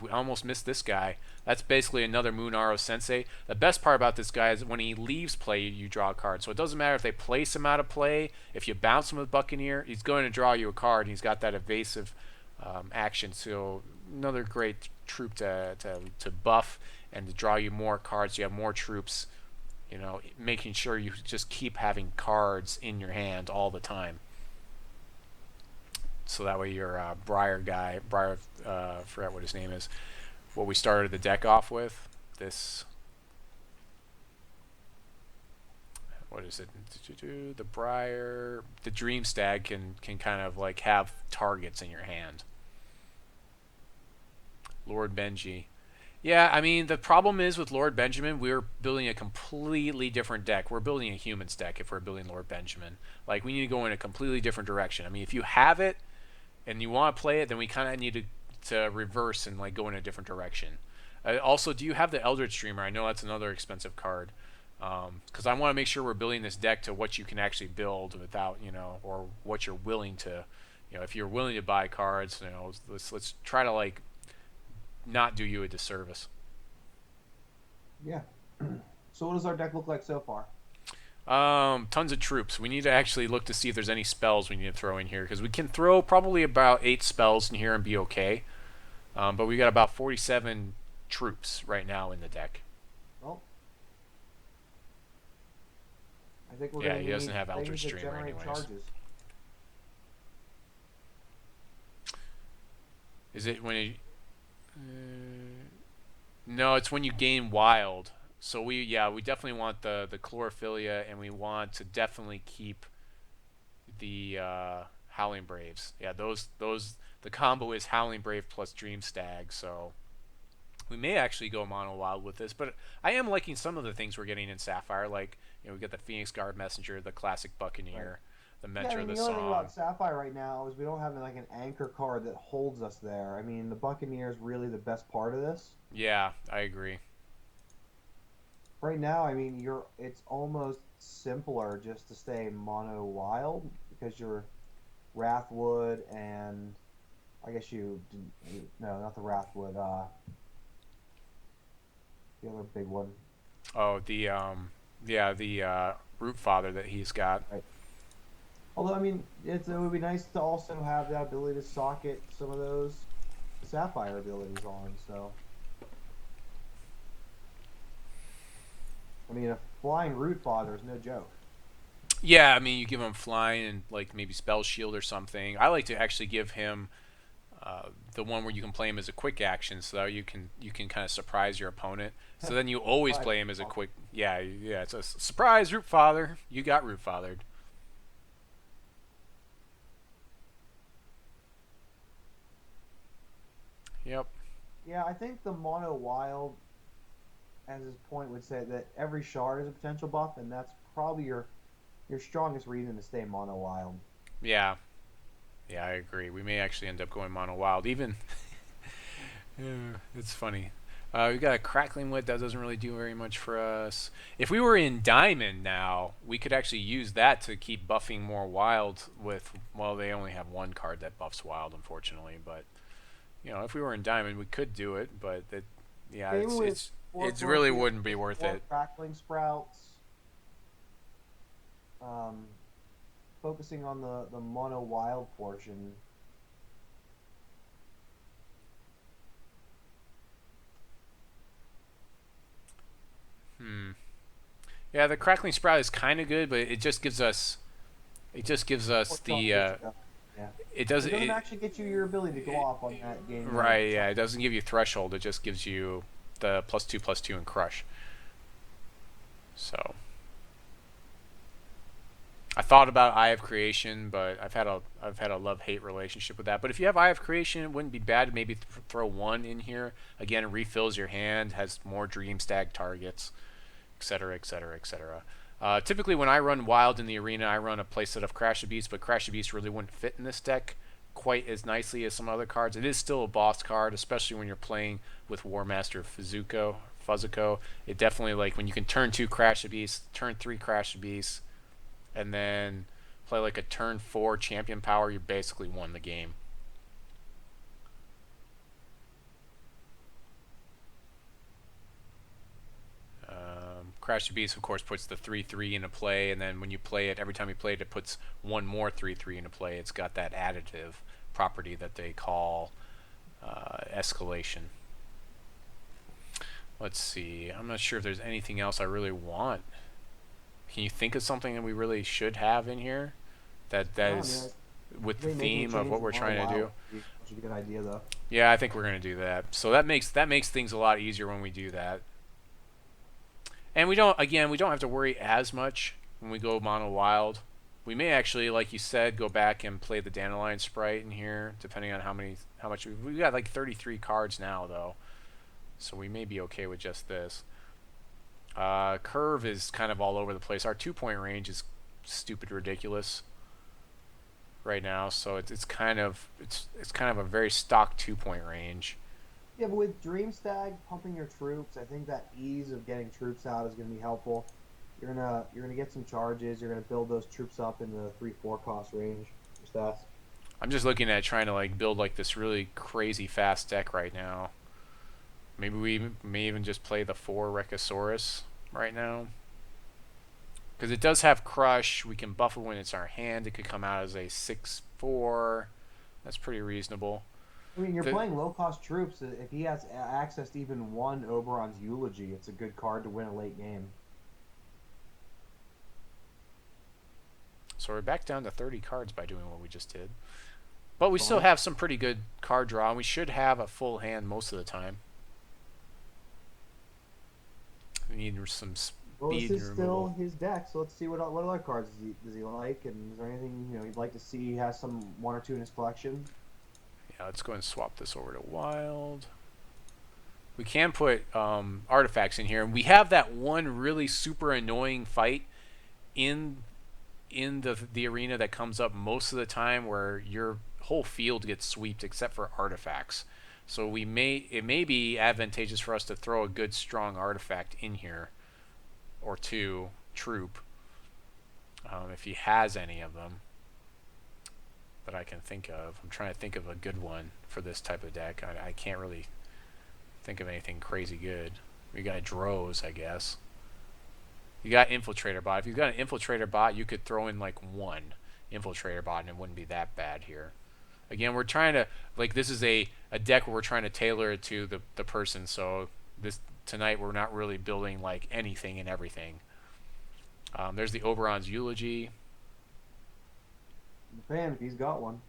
I almost missed this guy. That's basically another Moon'ariu Sensei. The best part about this guy is when he leaves play, you draw a card. So it doesn't matter if they place him out of play. If you bounce him with Buccaneer, he's going to draw you a card. And he's got that evasive action. So another great troop to buff and to draw you more cards. You have more troops. You know, making sure you just keep having cards in your hand all the time. So that way your Briar guy, forget what his name is, what we started the deck off with, this, what is it, the Briar, the Dream Stag can kind of like have targets in your hand. Lord Benji. Yeah, I mean, the problem is with Lord Benjamin, we're building a completely different deck. We're building a humans deck if we're building Lord Benjamin. Like, we need to go in a completely different direction. I mean, if you have it and you want to play it, then we kind of need to reverse and like go in a different direction. Also, do you have the Eldritch Dreamer? I know that's another expensive card. Because I want to make sure we're building this deck to what you can actually build without, you know, or what you're willing to, you know, if you're willing to buy cards, you know, let's try to like not do you a disservice. Yeah. So what does our deck look like so far? Tons of troops. We need to actually look to see if there's any spells we need to throw in here, because we can throw probably about 8 spells in here and be okay. But we got about 47 troops right now in the deck. Well, I think we're he doesn't have Eldritch Dreamer anyways. Charges. Is it when you... no, it's when you gain wild. So we definitely want the Chlorophyllia, and we want to definitely keep the Howling Braves. Yeah, those the combo is Howling Brave plus Dream Stag. So we may actually go mono wild with this, but I am liking some of the things we're getting in Sapphire. Like, you know, we got the Phoenix Guard Messenger, the classic Buccaneer. the Yeah, I Mentor mean, of the the only thing Song. about Sapphire right now is we don't have like an anchor card that holds us there. I mean, the Buccaneer is really the best part of this. Yeah, I agree. Right now, I mean, it's almost simpler just to stay mono wild because you're Wrathwood and I guess no, not the Wrathwood, the other big one. Oh, yeah, the Rootfather that he's got. Right. Although, I mean, it would be nice to also have that ability to socket some of those Sapphire abilities on. So, I mean, a flying Rootfather is no joke. Yeah, I mean, you give him flying and like maybe Spellshield or something. I like to actually give him the one where you can play him as a quick action, so that you can kind of surprise your opponent. So then you always Right. play him as a quick. Yeah, yeah. It's a surprise Rootfather. You got Rootfathered. Yep. Yeah, I think the mono wild, as his point would say, that every shard is a potential buff, and that's probably your strongest reason to stay mono wild. Yeah. Yeah, I agree. We may actually end up going mono wild. Even yeah, it's funny. We got a crackling wit that doesn't really do very much for us. If we were in diamond now, we could actually use that to keep buffing more wild with. Well, they only have one card that buffs wild, unfortunately. But if we were in diamond, we could do it. But yeah, Same with it really wouldn't be worth it. crackling sprouts. Um, Focusing on the mono wild portion. Hmm. Yeah, the crackling sprout is kind of good, but it just gives us. It just gives us the. Yeah. It doesn't. It doesn't actually get you your ability to go off on that game. Right. Yeah. It doesn't give you threshold. It just gives you the +2/+2 and crush. So. I thought about Eye of Creation, but I've had a love-hate relationship with that. But if you have Eye of Creation, it wouldn't be bad to maybe throw one in here. Again, it refills your hand, has more Dream Stag targets, etc., etc., etc. Typically, when I run Wild in the arena, I run a playset of Crash the Beast, but Crash the Beast really wouldn't fit in this deck quite as nicely as some other cards. It is still a boss card, especially when you're playing with Warmaster Fuzzuko. It definitely, like, when you can turn 2 Crash the Beast, turn 3 Crash the Beast, and then play like a turn 4 champion power, you basically won the game. Crash the Beast, of course, puts the 3/3 into play, and then when you play it, every time you play it, it puts one more 3/3 into play. It's got that additive property that they call escalation. Let's see. I'm not sure if there's anything else I really want. Can you think of something that we really should have in here that is with the theme of what we're trying to do? Which is a good idea, though. Yeah, I think we're gonna do that. So that makes things a lot easier when we do that. And we don't have to worry as much when we go mono wild. We may actually, like you said, go back and play the Dandelion Sprite in here, depending on how much we got. Like 33 cards now, though, so we may be okay with just this. Curve is kind of all over the place. Our 2-point range is stupid ridiculous right now, so it's kind of a very stock 2-point range. Yeah, but with Dream Stag pumping your troops, I think that ease of getting troops out is going to be helpful. You're gonna get some charges. You're gonna build those troops up in the 3/4 cost range for stats. I'm just looking at trying to like build like this really crazy fast deck right now. Maybe we may even just play the 4 Wreckasaurus right now. Because it does have Crush. We can buff it when it's our hand. It could come out as a 6/4. That's pretty reasonable. I mean, you're playing low-cost troops. If he has access to even one Oberon's Eulogy, it's a good card to win a late game. So we're back down to 30 cards by doing what we just did. But we still have some pretty good card draw, and we should have a full hand most of the time. We need some speed Well, this is removal. still his deck, so let's see what other cards does he like, and is there anything you'd like to see? He has some 1 or 2 in his collection. Yeah, let's go and swap this over to Wild. We can put artifacts in here, and we have that one really super annoying fight in in the arena that comes up most of the time where your whole field gets swept except for artifacts. So it may be advantageous for us to throw a good strong artifact in here, or two troop, if he has any of them that I can think of. I'm trying to think of a good one for this type of deck. I can't really think of anything crazy good. We got Drows, I guess. You got Infiltrator Bot. If you've got an Infiltrator Bot, you could throw in like one Infiltrator Bot and it wouldn't be that bad here. Again, we're trying to, like, this is a deck where we're trying to tailor it to the person, so tonight we're not really building like anything and everything. There's the Oberon's Eulogy. Fan, if he's got one.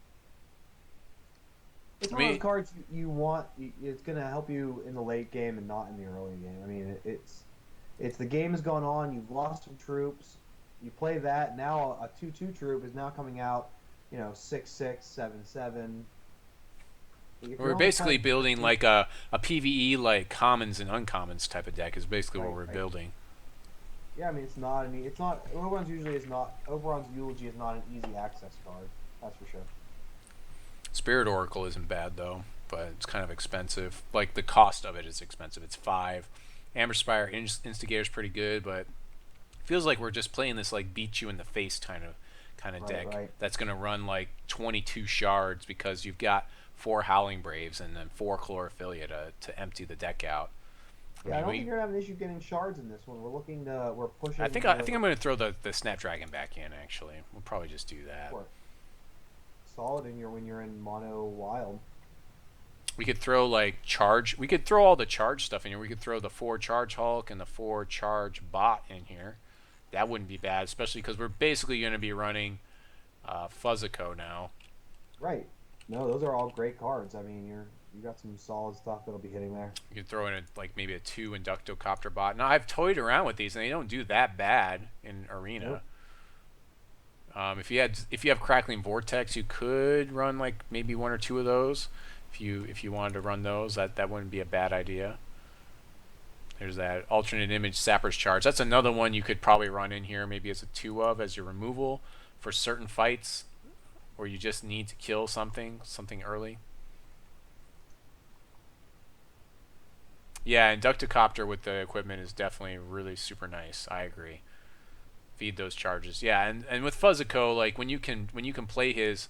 It's one of those cards you want. It's going to help you in the late game and not in the early game. I mean, it's the game has gone on. You've lost some troops. You play that. Now a 2/2 troop is now coming out. 6/6, 7/7. We're basically building like a PVE like commons and uncommons type of deck is basically what we're building. Yeah, I mean it's not. Oberon's Eulogy is not an easy access card. That's for sure. Spirit Oracle isn't bad though, but it's kind of expensive. Like the cost of it is expensive. It's 5. Amber Spire Instigator's pretty good, but it feels like we're just playing this like beat you in the face kind of deck that's going to run like 22 shards because you've got 4 Howling Braves and then 4 Chlorophyllia to empty the deck out. Yeah, I don't think you're gonna have an issue getting shards in this one. We're pushing. I think I'm going to throw the Snapdragon back in. Actually, we'll probably just do that. Solid when you're in mono wild. We could throw like charge. We could throw all the charge stuff in here. We could throw the 4 charge Hulk and the 4 charge Bot in here. That wouldn't be bad, especially because we're basically going to be running Fuzzuko now. Right. No, those are all great cards. I mean, you got some solid stuff that'll be hitting there. You could throw in maybe a 2 Inductocopter Bot. Now I've toyed around with these, and they don't do that bad in Arena. Nope. If you have Crackling Vortex, you could run like maybe 1 or 2 of those. If you wanted to run those, that wouldn't be a bad idea. There's that alternate image Sapper's Charge. That's another one you could probably run in here, maybe as a 2 of as your removal for certain fights where you just need to kill something early. Yeah, Inductocopter with the equipment is definitely really super nice. I agree. Feed those charges. Yeah, and with Fuzzuko, like when you can play his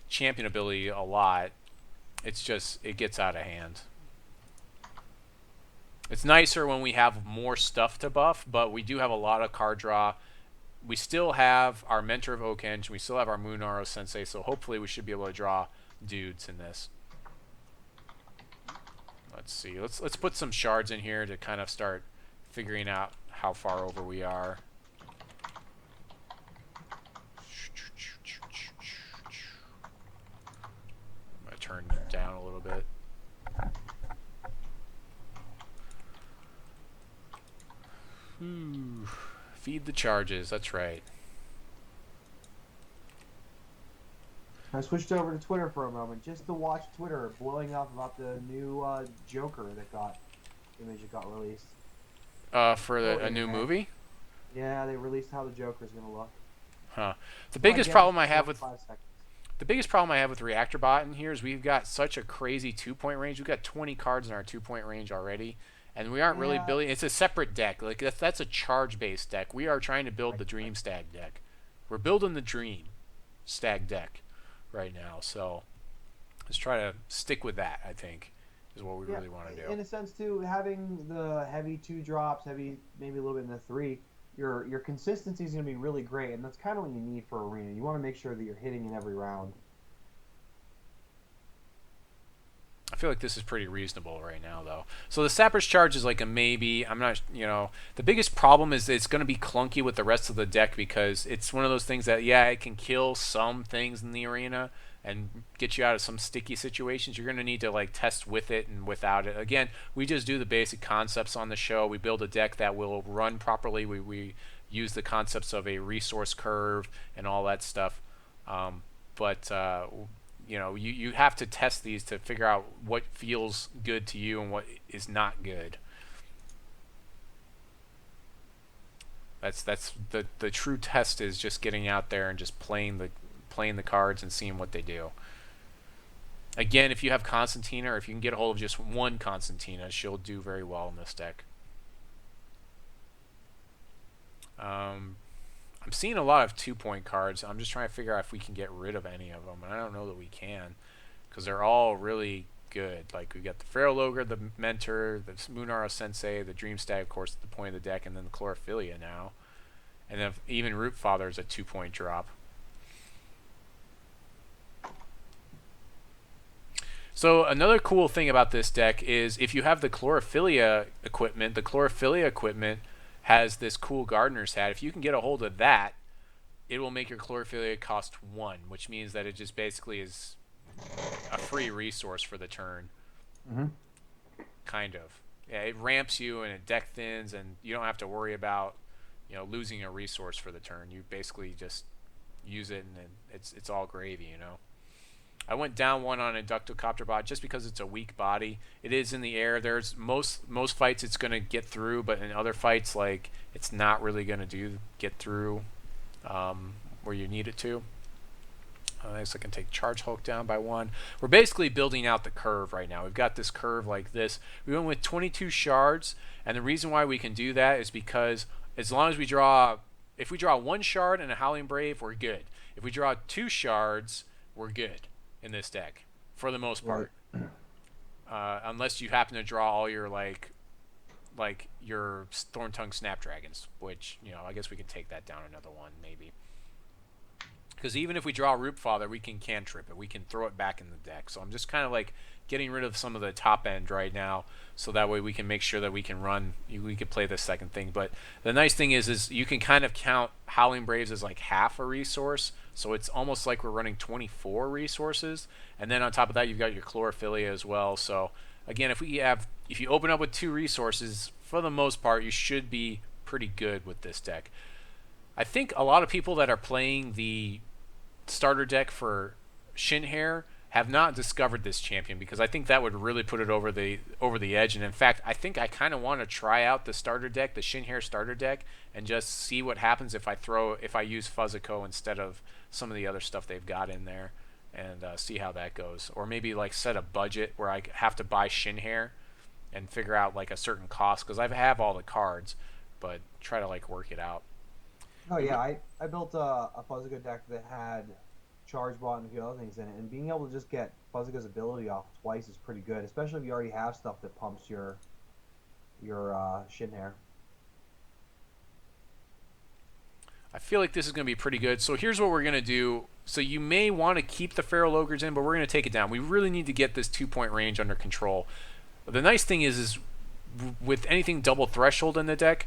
champion ability a lot, it gets out of hand. It's nicer when we have more stuff to buff, but we do have a lot of card draw. We still have our Mentor of Oakhenge. We still have our Moon'ariu Sensei, so hopefully we should be able to draw dudes in this. Let's see. Let's put some shards in here to kind of start figuring out how far over we are. I'm going to turn down a little bit. Feed the charges, that's right. I switched over to Twitter for a moment just to watch Twitter blowing up about the new Joker image that got released. For a new movie? Yeah, they released how the Joker's going to look. Huh. The biggest problem I have with Reactor Bot in here is we've got such a crazy 2-point range. We've got 20 cards in our 2-point range already. And we aren't really building. It's a separate deck. Like that's a charge-based deck. We are trying to build the Dream Stag deck. We're building the Dream Stag deck right now. So let's try to stick with that. I think is what we really want to do. In a sense, too, having the heavy 2 drops, heavy maybe a little bit in the 3. Your consistency is going to be really great, and that's kind of what you need for Arena. You want to make sure that you're hitting in every round. I feel like this is pretty reasonable right now, though. So the Sapper's Charge is like a maybe. I'm not, the biggest problem is it's going to be clunky with the rest of the deck because it's one of those things that, yeah, it can kill some things in the arena and get you out of some sticky situations. You're going to need to like test with it and without it. Again, we just do the basic concepts on the show. We build a deck that will run properly. We use the concepts of a resource curve and all that stuff. You have to test these to figure out what feels good to you and what is not good. That's the true test is just getting out there and just playing the cards and seeing what they do. Again, if you have Constantina, or if you can get a hold of just one Constantina, she'll do very well in this deck. I'm seeing a lot of 2-point cards. I'm just trying to figure out if we can get rid of any of them, and I don't know that we can, because they're all really good. Like, we got the Feral Ogre, the Mentor, the Moon'ariu Sensei, the Dream Stag, of course, at the point of the deck, and then the Chlorophyllia now. And then even Rootfather is a 2-point drop. So another cool thing about this deck is if you have the Chlorophyllia equipment has this cool Gardener's Hat. If you can get a hold of that, it will make your Chlorophyllia cost 1, which means that it just basically is a free resource for the turn. Mm-hmm. Kind of. Yeah, it ramps you and it deck thins, and you don't have to worry about, you know, losing a resource for the turn. You basically just use it, and it's all gravy, you know. I went down one on Inductocopter Bot just because it's a weak body. It is in the air. There's most fights it's going to get through, but in other fights, like, it's not really going to get through where you need it to. I guess I can take Charge Hulk down by 1. We're basically building out the curve right now. We've got this curve like this. We went with 22 shards, and the reason why we can do that is because as long as we draw, if we draw 1 shard and a Howling Brave, we're good. If we draw 2 shards, we're good in this deck for the most part. Right. Unless you happen to draw all your like your Thorntongue Snapdragons, which, you know, I guess we can take that down another 1 maybe. Because even if we draw Rootfather, we can cantrip it. We can throw it back in the deck. So I'm just kind of like getting rid of some of the top end right now, so that way we can make sure that we can run. We can play the second thing. But the nice thing is you can kind of count Howling Braves as like half a resource. So it's almost like we're running 24 resources. And then on top of that, you've got your Chlorophyllia as well. So again, if you open up with 2 resources, for the most part, you should be pretty good with this deck. I think a lot of people that are playing the starter deck for Shinhair have not discovered this champion, because I think that would really put it over the edge. And in fact, I think I kind of want to try out the starter deck, the Shinhair starter deck, and just see what happens if I use Fuzzuko instead of some of the other stuff they've got in there, and see how that goes. Or maybe like set a budget where I have to buy Shinhair and figure out like a certain cost, because I have all the cards, but try to like work it out. Oh yeah, I built a Fuzzuko deck that had Charge Bot and a few other things in it, and being able to just get Fuzzuko's ability off twice is pretty good, especially if you already have stuff that pumps your Shinhair. I feel like this is going to be pretty good. So here's what we're going to do. So you may want to keep the Feral Ogres in, but we're going to take it down. We really need to get this 2-point range under control. The nice thing is with anything double threshold in the deck,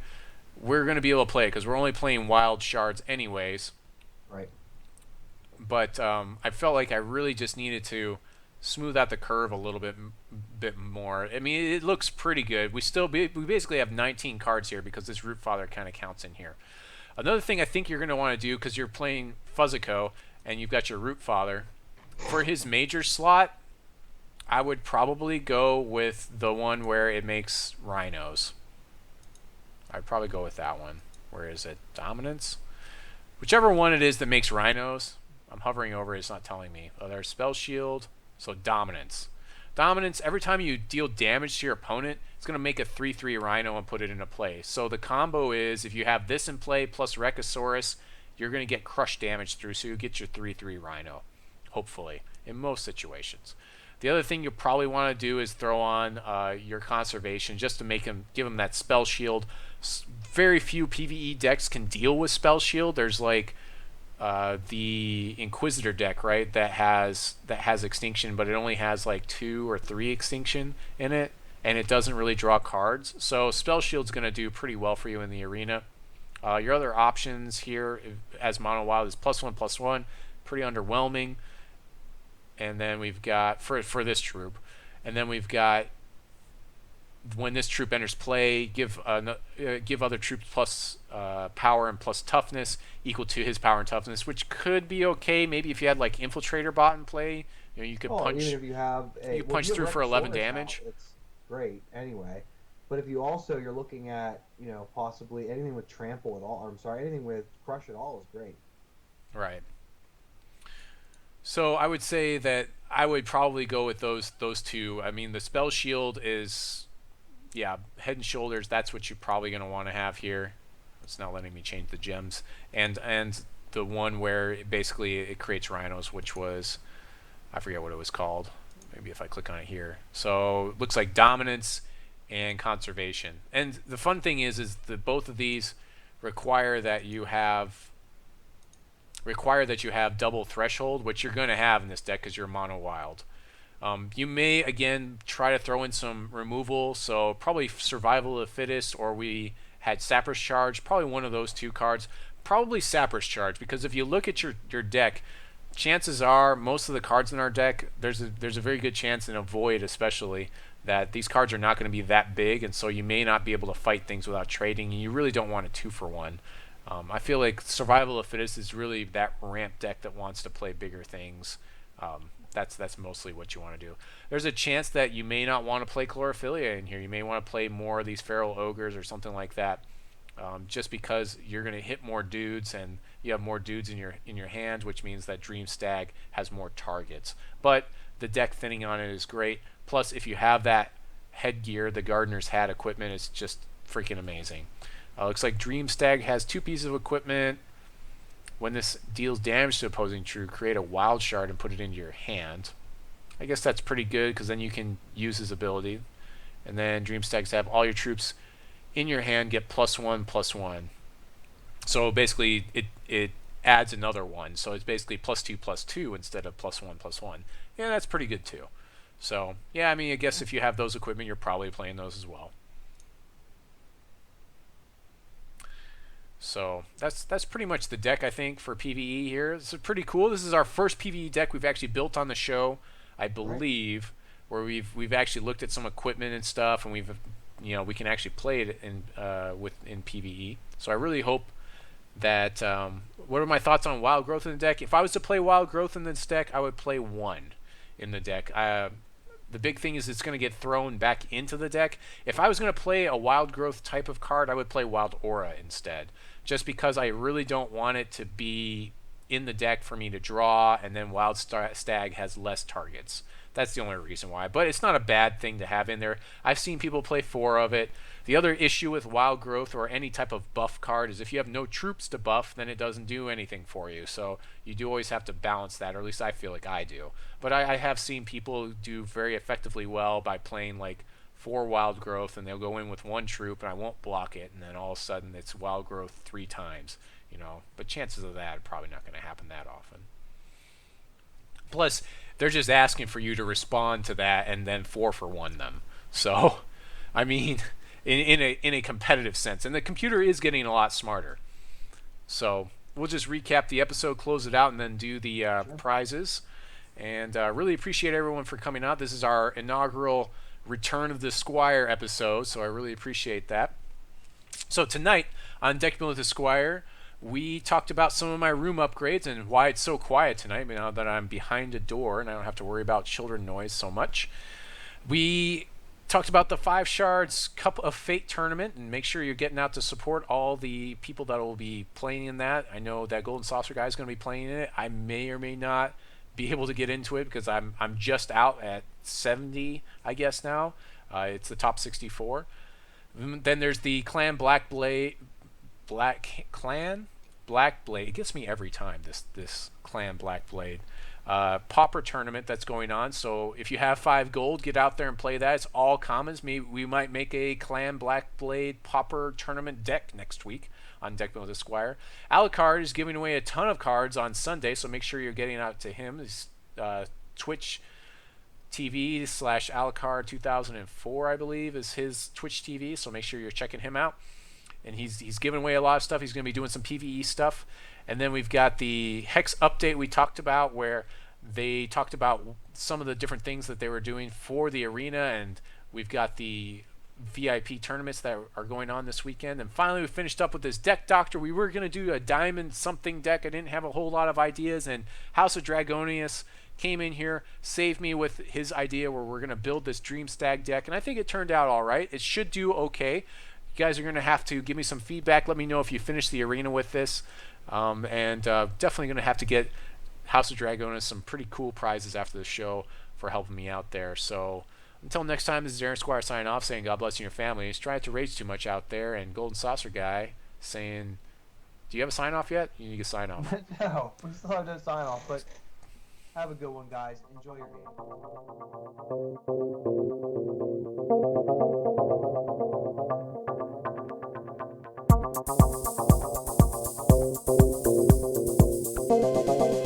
we're going to be able to play it because we're only playing wild shards anyways. Right. But I felt like I really just needed to smooth out the curve a little bit more. I mean, it looks pretty good. We basically have 19 cards here because this Rootfather kind of counts in here. Another thing I think you're going to want to do, because you're playing Fuzzuko and you've got your Rootfather, for his major slot, I would probably go with the one where it makes rhinos. I'd probably go with that one. Where is it? Dominance? Whichever one it is that makes rhinos. I'm hovering over it. It's not telling me. Oh, there's Spellshield. So Dominance. Dominance, every time you deal damage to your opponent, it's going to make a 3/3 Rhino and put it into play. So the combo is, if you have this in play plus Wreckasaurus, you're going to get crush damage through, so you get your 3/3 Rhino, hopefully, in most situations. The other thing you'll probably want to do is throw on your Conservation, just to give him that Spell Shield. Very few PVE decks can deal with Spell Shield. There's like the Inquisitor deck, right, that has Extinction, but it only has like 2 or 3 Extinction in it, and it doesn't really draw cards. So Spell Shield's going to do pretty well for you in the arena. Your other options here as Mono Wild is +1/+1, pretty underwhelming. And then we've got for this troop, and then we've got, when this troop enters play, give other troops plus power and plus toughness equal to his power and toughness, which could be okay. Maybe if you had like Infiltrator Bot in play, you could punch. Even if you have you punch through for 11 damage. It's great anyway. But if you also you're looking at possibly anything with trample at all, or I'm sorry, anything with crush at all is great. Right. So I would say that I would probably go with those two. I mean, the spell shield is, yeah, head and shoulders. That's what you're probably going to want to have here. It's not letting me change the gems. And the one where basically it creates rhinos, which was, I forget what it was called. Maybe if I click on it here. So it looks like dominance and conservation. And the fun thing is that both of these require that you have double threshold, which you're going to have in this deck because you're mono wild. You may again try to throw in some removal, so probably survival of the fittest, or we had Sapper's Charge, probably one of those two cards. Probably Sapper's Charge, because if you look at your deck, chances are most of the cards in our deck, there's a very good chance, in a void especially, that these cards are not going to be that big, and so you may not be able to fight things without trading, and you really don't want a 2-for-1. I feel like Survival of Fittest is really that ramp deck that wants to play bigger things. That's mostly what you want to do. There's a chance that you may not want to play Chlorophyllia in here. You may want to play more of these Feral Ogres or something like that, just because you're going to hit more dudes and you have more dudes in your hands, which means that Dream Stag has more targets. But the deck thinning on it is great. Plus, if you have that headgear, the Gardener's Hat equipment is just freaking amazing. Looks like Dream Stag has 2 pieces of equipment. When this deals damage to opposing troop, create a wild shard and put it into your hand. I guess that's pretty good because then you can use his ability. And then Dream Stags have all your troops in your hand get +1/+1. So basically it adds another one. So it's basically +2/+2 instead of +1/+1. Yeah, that's pretty good too. So yeah, I mean, I guess if you have those equipment, you're probably playing those as well. So that's pretty much the deck, I think, for PvE here. This is pretty cool. This is our first PvE deck we've actually built on the show, I believe, where we've actually looked at some equipment and stuff, and we can actually play it in PvE. So I really hope that. What are my thoughts on Wild Growth in the deck? If I was to play Wild Growth in this deck, I would play 1 in the deck. The big thing is it's going to get thrown back into the deck. If I was going to play a Wild Growth type of card, I would play Wild Aura instead, just because I really don't want it to be in the deck for me to draw, and then Wild Stag has less targets. That's the only reason why. But it's not a bad thing to have in there. I've seen people play 4 of it. The other issue with Wild Growth or any type of buff card is if you have no troops to buff, then it doesn't do anything for you. So you do always have to balance that, or at least I feel like I do. But I have seen people do very effectively well by playing like 4 Wild Growth, and they'll go in with 1 troop, and I won't block it, and then all of a sudden it's Wild Growth 3 times. But chances of that are probably not going to happen that often. Plus, they're just asking for you to respond to that and then 4-for-1 them. So, I mean, in a competitive sense, and the computer is getting a lot smarter. So we'll just recap the episode, close it out, and then do the prizes. And really appreciate everyone for coming out. This is our inaugural Return of the Squire episode, so I really appreciate that. So tonight on Deck Build with the Squire, we talked about some of my room upgrades and why it's so quiet tonight now that I'm behind a door and I don't have to worry about children noise so much. We talked about the 5 Shards Cup of Fate tournament, and make sure you're getting out to support all the people that will be playing in that. I know that Golden Saucer guy is going to be playing in it. I may or may not be able to get into it because I'm just out at 70, I guess now. It's the top 64. Then there's the Clan Black Blade. It gets me every time, this Clan Black Blade Pauper tournament that's going on. So if you have 5 gold, get out there and play that. It's all commons. We might make a Clan Black Blade Pauper tournament deck next week on Deck Build with the Squire. Alucard is giving away a ton of cards on Sunday, so make sure you're getting out to him. His Twitch TV / Alucard 2004, I believe, is his Twitch TV, so make sure you're checking him out. And he's giving away a lot of stuff. He's going to be doing some PvE stuff. And then we've got the Hex update we talked about, where they talked about some of the different things that they were doing for the arena. And we've got the VIP tournaments that are going on this weekend. And finally, we finished up with this Deck Doctor. We were going to do a diamond something deck. I didn't have a whole lot of ideas. And House of Dragonius came in here, saved me with his idea where we're going to build this Dream Stag deck, and I think it turned out all right. It should do okay. You guys are going to have to give me some feedback. Let me know if you finish the arena with this. And definitely going to have to get House of Dragonis some pretty cool prizes after the show for helping me out there. So until next time, this is Aaron Squire signing off, saying God bless you and your families. Try not to rage too much out there. And Golden Saucer Guy saying, do you have a sign off yet? You need to sign off. No, we still have to sign off, but have a good one, guys. Enjoy your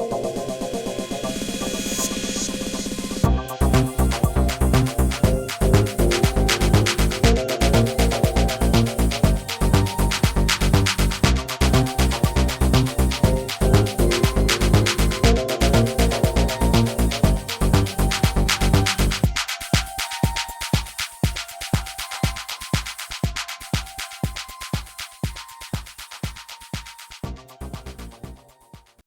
game.